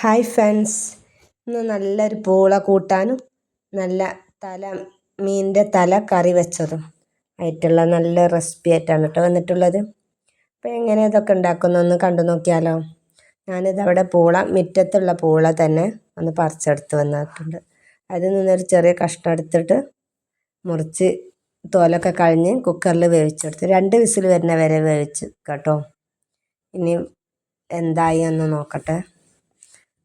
Hi friends, ഇന്ന് നല്ലൊരു പൂള കൂട്ടാനും നല്ല മീനിൻ്റെ തല കറി വെച്ചതും ആയിട്ടുള്ള നല്ല റെസിപ്പി ആയിട്ടാണ് കേട്ടോ വന്നിട്ടുള്ളത്. അപ്പോൾ എങ്ങനെ ഇതൊക്കെ ഉണ്ടാക്കുന്നൊന്ന് കണ്ടു നോക്കിയാലോ. ഞാനിതവിടെ മുറ്റത്തുള്ള പൂള തന്നെ ഒന്ന് പറിച്ചെടുത്ത് വന്നിട്ടുണ്ട്. അതിൽ നിന്നൊരു ചെറിയ കഷ്ണം എടുത്തിട്ട് മുറിച്ച് തോലൊക്കെ കളഞ്ഞ് കുക്കറിൽ വേവിച്ചെടുത്ത് 2 വിസിൽ വരുന്ന വരെ വേവിച്ച് കേട്ടോ. ഇനി എന്തായി എന്ന് നോക്കട്ടെ.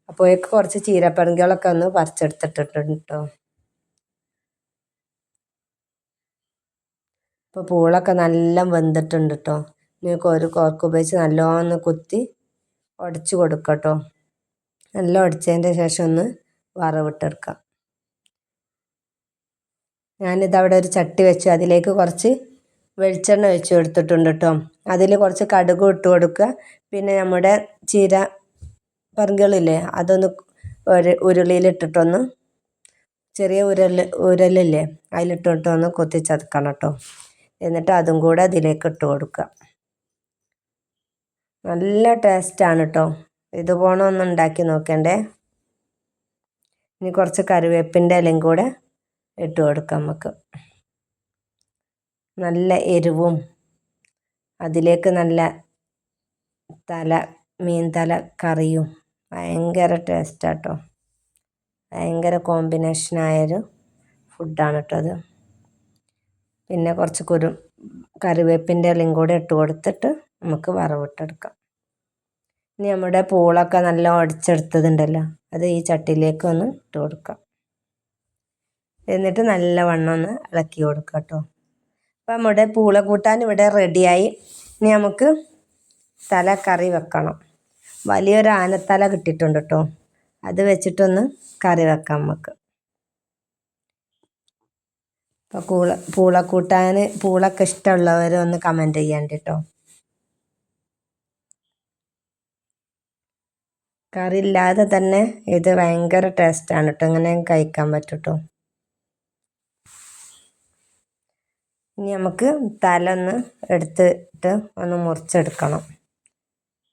അപ്പോഴേക്ക് കുറച്ച് ചീരപ്പറങ്കികളൊക്കെ ഒന്ന് പറിച്ചെടുത്തിട്ടുണ്ട് കേട്ടോ. ഇപ്പോൾ പൂളൊക്കെ നല്ല വെന്തിട്ടുണ്ട് കേട്ടോ. നിങ്ങൾക്ക് ഒരു കോർക്ക് ഉപയോഗിച്ച് നല്ലോണം കുത്തി ഉടച്ച് കൊടുക്കുക കേട്ടോ. നല്ല ഉടച്ചതിൻ്റെ ശേഷം ഒന്ന് വറവിട്ടെടുക്കാം. ഞാനിതവിടെ ഒരു ചട്ടി വെച്ചു, അതിലേക്ക് കുറച്ച് വെളിച്ചെണ്ണ ഒഴിച്ച് കൊടുത്തിട്ടുണ്ട് കേട്ടോ. അതിൽ കുറച്ച് കടുക് ഇട്ട് കൊടുക്കുക. പിന്നെ നമ്മുടെ ചീര പറങ്കികളില്ലേ, അതൊന്ന് ഉരുളിയിലിട്ടിട്ടൊന്ന് ചെറിയ ഉരലില്ലേ അതിലിട്ടിട്ടൊന്ന് കൊത്തിച്ചതക്കണം കേട്ടോ. എന്നിട്ട് അതും കൂടെ അതിലേക്ക് ഇട്ട് കൊടുക്കുക. നല്ല ടേസ്റ്റാണ് കേട്ടോ. ഇതുപോലെ ഒന്ന് ഉണ്ടാക്കി നോക്കണ്ടേ. ഇനി കുറച്ച് കറിവേപ്പിൻ്റെ ഇലയും കൂടെ ഇട്ട് കൊടുക്കാം നമുക്ക്. നല്ല എരിവും അതിലേക്ക് നല്ല മീൻ തല കറിയും ഭയങ്കര ടേസ്റ്റാട്ടോ. ഭയങ്കര കോമ്പിനേഷനായൊരു ഫുഡാണ് കേട്ടോ അത്. പിന്നെ കുറച്ച് കറിവേപ്പിൻ്റെ ഇലയും കൂടെ ഇട്ട് കൊടുത്തിട്ട് നമുക്ക് വറവിട്ടെടുക്കാം. ഇനി നമ്മുടെ പൂളൊക്കെ നല്ല ഉടച്ചെടുത്തതുണ്ടല്ലോ, അത് ഈ ചട്ടിയിലേക്ക് ഒന്ന് ഇട്ട് കൊടുക്കാം. എന്നിട്ട് നല്ലവണ്ണം ഒന്ന് ഇളക്കി കൊടുക്കാം കേട്ടോ. അപ്പം നമ്മുടെ പൂള കൂട്ടാൻ ഇവിടെ റെഡിയായി. ഇനി നമുക്ക് തല കറി വെക്കണം. വലിയൊരു ആനത്തല കിട്ടിയിട്ടുണ്ട് കേട്ടോ. അത് വെച്ചിട്ടൊന്ന് കറി വെക്കാം നമുക്ക്. അപ്പോൾ പൂള കൂട്ടാൻ പൂളൊക്കെ ഇഷ്ടമുള്ളവർ ഒന്ന് കമൻറ്റ് ചെയ്യാണ്ട് കേട്ടോ. കറി ഇല്ലാതെ തന്നെ ഇത് ഭയങ്കര ടേസ്റ്റാണ് കേട്ടോ. ഇങ്ങനെ കഴിക്കാൻ പറ്റും കേട്ടോ. ഇനി നമുക്ക് തല ഒന്ന് എടുത്തിട്ട് ഒന്ന് മുറിച്ചെടുക്കണം.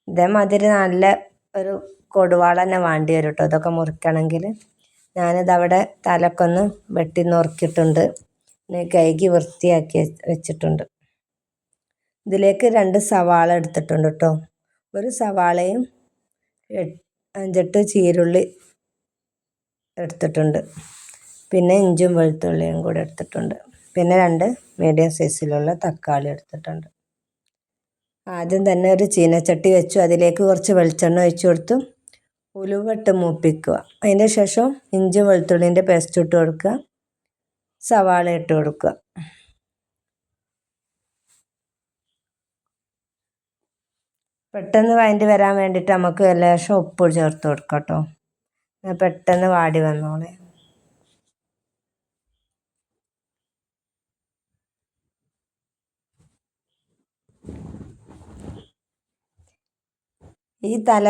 ഇതേമാതിരി നല്ല ഒരു കൊടുവാള തന്നെ വേണ്ടി വരും കേട്ടോ ഇതൊക്കെ മുറിക്കണമെങ്കിൽ. ഞാനിതവിടെ തലക്കൊന്ന് വെട്ടി നുറുക്കിയിട്ടുണ്ട്. കഴുകി വൃത്തിയാക്കി വെച്ചിട്ടുണ്ട്. ഇതിലേക്ക് 2 സവാള എടുത്തിട്ടുണ്ട് കേട്ടോ. ഒരു സവാളയും 5-8 ചീരുള്ളി എടുത്തിട്ടുണ്ട്. പിന്നെ ഇഞ്ചും വെളുത്തുള്ളിയും കൂടെ എടുത്തിട്ടുണ്ട്. പിന്നെ 2 മീഡിയം സൈസിലുള്ള തക്കാളി എടുത്തിട്ടുണ്ട്. ആദ്യം തന്നെ ഒരു ചീനച്ചട്ടി വെച്ചു, അതിലേക്ക് കുറച്ച് വെളിച്ചെണ്ണ ഒഴിച്ചു കൊടുത്തു. ഉലുവട്ട് മൂപ്പിക്കുക. അതിൻ്റെ ശേഷം ഇഞ്ചി വെളുത്തുള്ളിൻ്റെ പേസ്റ്റ് ഇട്ട് കൊടുക്കുക. സവാള ഇട്ട് കൊടുക്കുക. പെട്ടെന്ന് വഴണ്ടി വരാൻ വേണ്ടിയിട്ട് നമുക്ക് ലേശം ഉപ്പ് ചേർത്ത് കൊടുക്കാം കേട്ടോ. പെട്ടെന്ന് വാടി വന്നോളെ. ഈ തല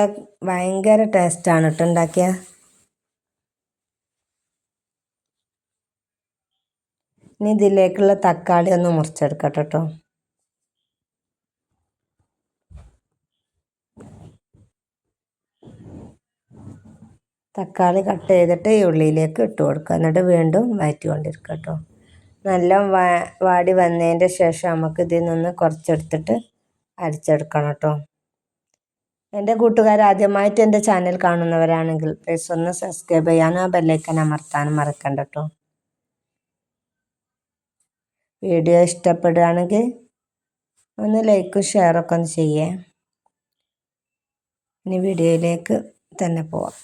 ഭയങ്കര ടേസ്റ്റാണ് കേട്ടോ ഉണ്ടാക്കിയ. ഇനി ഇതിലേക്കുള്ള തക്കാളി ഒന്ന് മുറിച്ചെടുക്കട്ടെ കേട്ടോ. തക്കാളി കട്ട് ചെയ്തിട്ട് ഈ ഉള്ളിയിലേക്ക് ഇട്ട് കൊടുക്കുക. എന്നിട്ട് വീണ്ടും വഴറ്റി കൊണ്ടിരിക്കുക കേട്ടോ. നല്ല വാടി വന്നതിൻ്റെ ശേഷം നമുക്ക് ഇതിൽ നിന്ന് കുറച്ചെടുത്തിട്ട് അരച്ചെടുക്കണം കേട്ടോ. എൻ്റെ കൂട്ടുകാർ ആദ്യമായിട്ട് എൻ്റെ ചാനൽ കാണുന്നവരാണെങ്കിൽ പ്ലീസ് ഒന്ന് സബ്സ്ക്രൈബ് ചെയ്യാനും ആ ബെല്ലൈക്കൻ അമർത്താനും മറക്കണ്ട കേട്ടോ. വീഡിയോ ഇഷ്ടപ്പെടുകയാണെങ്കിൽ ഒന്ന് ലൈക്കും ഷെയറൊക്കെ ഒന്ന് ചെയ്യേ. ഇനി വീഡിയോയിലേക്ക് തന്നെ പോവാം.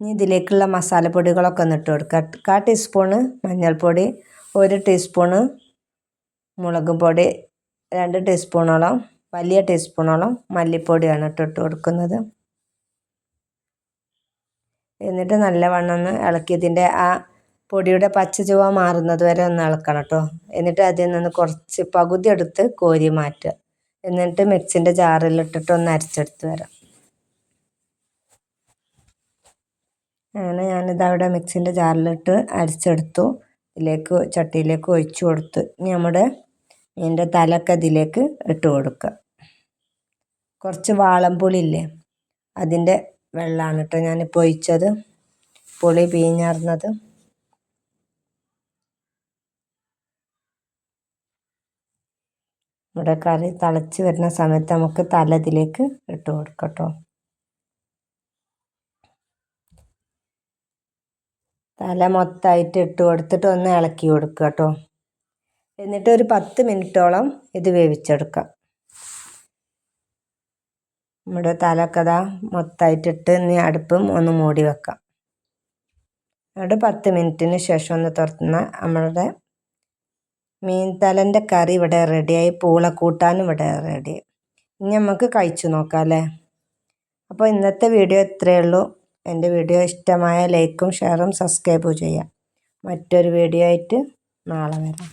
ഇനി ഇതിലേക്കുള്ള മസാലപ്പൊടികളൊക്കെ ഒന്ന് ഇട്ട് കൊടുക്കുക. 1/4 ടീസ്പൂണ് മഞ്ഞൾപ്പൊടി, 1 ടീസ്പൂണ് മുളക് പൊടി, 2 ടീസ്പൂണോളം വലിയ ടീസ്പൂണോളം മല്ലിപ്പൊടിയാണ് ഇട്ട് കൊടുക്കുന്നത്. എന്നിട്ട് നല്ലവണ്ണം ഒന്ന് ഇളക്കി ഇതിൻ്റെ ആ പൊടിയുടെ പച്ച ചുവ മാറുന്നത് വരെ ഒന്ന് ഇളക്കണം കേട്ടോ. എന്നിട്ട് അതിൽ നിന്ന് കുറച്ച് പകുതി എടുത്ത് കോരി മാറ്റുക. എന്നിട്ട് മിക്സിൻ്റെ ജാറിലിട്ടിട്ട് ഒന്ന് അരച്ചെടുത്ത് വരാം. അങ്ങനെ ഞാനിതവിടെ മിക്സിൻ്റെ ജാറിലിട്ട് അരച്ചെടുത്തു. ഇതിലേക്ക് ചട്ടിയിലേക്ക് ഒഴിച്ചു കൊടുത്ത് ഇനി നമ്മുടെ മീനിൻ്റെ തലയൊക്കെ ഇതിലേക്ക് ഇട്ട് കൊടുക്കുക. കുറച്ച് വാളംപുളിയില്ലേ, അതിൻ്റെ വെള്ളമാണ് കേട്ടോ ഞാനിപ്പോൾ ഒഴിച്ചത്, പുളി പിഴിഞ്ഞാർന്നത്. ഇവിടെ കറി തിളച്ച് വരുന്ന സമയത്ത് നമുക്ക് തല ഇതിലേക്ക് ഇട്ട് കൊടുക്കാം കേട്ടോ. തല മൊത്തമായിട്ട് ഇട്ട് കൊടുത്തിട്ട് ഒന്ന് ഇളക്കി കൊടുക്കുക കേട്ടോ. എന്നിട്ട് ഒരു 10 മിനിറ്റോളം ഇത് വേവിച്ചെടുക്കാം. നമ്മുടെ തലക്കഥ മൊത്തമായിട്ടിട്ട് ഇനി അടുപ്പും ഒന്ന് മൂടി വെക്കാം. എന്നിട്ട് 10 മിനിറ്റിന് ശേഷം ഒന്ന് തുറന്നാൽ നമ്മളുടെ മീൻ തലൻ്റെ കറി ഇവിടെ റെഡിയായി, പൂളക്കൂട്ടാനും ഇവിടെ റെഡിയായി. ഇനി നമുക്ക് കഴിച്ചു നോക്കാം അല്ലേ. അപ്പോൾ ഇന്നത്തെ വീഡിയോ ഇത്രയേ ഉള്ളൂ. എൻ്റെ വീഡിയോ ഇഷ്ടമായ ലൈക്കും ഷെയറും സബ്സ്ക്രൈബും ചെയ്യാം. മറ്റൊരു വീഡിയോ ആയിട്ട് നാളെ വരാം.